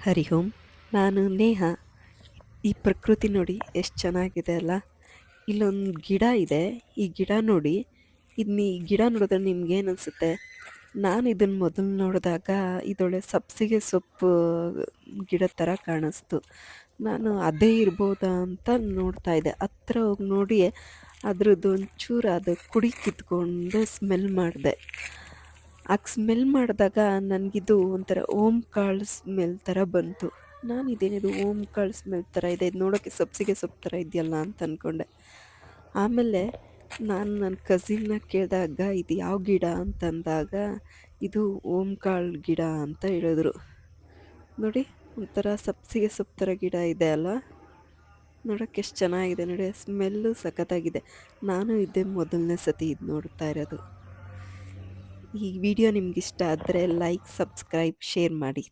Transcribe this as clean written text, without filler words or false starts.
ಹರಿ ಓಂ. ನಾನು ನೇಹ. ಈ ಪ್ರಕೃತಿ ನೋಡಿ ಎಷ್ಟು ಚೆನ್ನಾಗಿದೆ ಅಲ್ಲ. ಇಲ್ಲೊಂದು ಗಿಡ ಇದೆ. ಈ ಗಿಡ ನೋಡಿ, ಈ ಗಿಡ ನೋಡಿದ್ರೆ ನಿಮ್ಗೇನು ಅನಿಸುತ್ತೆ? ನಾನು ಇದನ್ನು ಮೊದಲು ನೋಡಿದಾಗ ಇದೊಳ್ಳೆ ಸಬ್ಸಿಗೆ ಸೊಪ್ಪು ಗಿಡ ಥರ ಕಾಣಿಸ್ತು. ನಾನು ಅದೇ ಇರ್ಬೋದಾ ಅಂತ ನೋಡ್ತಾ ಇದ್ದೆ. ಹತ್ರ ಹೋಗಿ ನೋಡಿ ಅದ್ರದ್ದು ಒಂಚೂರು ಅದು ಕುಡಿ ಕಿತ್ಕೊಂಡು ಸ್ಮೆಲ್ ಮಾಡಿದೆ. ಆಗ ಸ್ಮೆಲ್ ಮಾಡಿದಾಗ ನನಗಿದು ಒಂಥರ ಓಮ್ ಕಾಳು ಸ್ಮೆಲ್ ಥರ ಬಂತು. ನಾನು ಇದೇನಿದು ಓಮ್ ಕಾಳು ಸ್ಮೆಲ್ ಥರ ಇದೆ, ಇದು ನೋಡೋಕ್ಕೆ ಸಬ್ಸಿಗೆ ಸೊಪ್ಪು ಥರ ಇದೆಯಲ್ಲ ಅಂತ ಅಂದ್ಕೊಂಡೆ. ಆಮೇಲೆ ನಾನು ನನ್ನ ಕಸಿನ್ನ ಕೇಳಿದಾಗ ಇದು ಯಾವ ಗಿಡ ಅಂತಂದಾಗ ಇದು ಓಮ್ ಕಾಳು ಗಿಡ ಅಂತ ಹೇಳಿದ್ರು. ನೋಡಿ, ಒಂಥರ ಸಬ್ಸಿಗೆ ಸೊಪ್ಪು ಥರ ಗಿಡ ಇದೆ ಅಲ್ಲ, ನೋಡೋಕ್ಕೆ ಎಷ್ಟು ಚೆನ್ನಾಗಿದೆ ನೋಡಿ. ಸ್ಮೆಲ್ಲು ಸಖತ್ತಾಗಿದೆ. ನಾನು ಇದೇ ಮೊದಲನೇ ಸತಿ ಇದು ನೋಡ್ತಾ ಇರೋದು. ಈ ವಿಡಿಯೋ ನಿಮ್ಗೆ ಇಷ್ಟ ಆದರೆ ಲೈಕ್, ಸಬ್ಸ್ಕ್ರೈಬ್, ಶೇರ್ ಮಾಡಿ.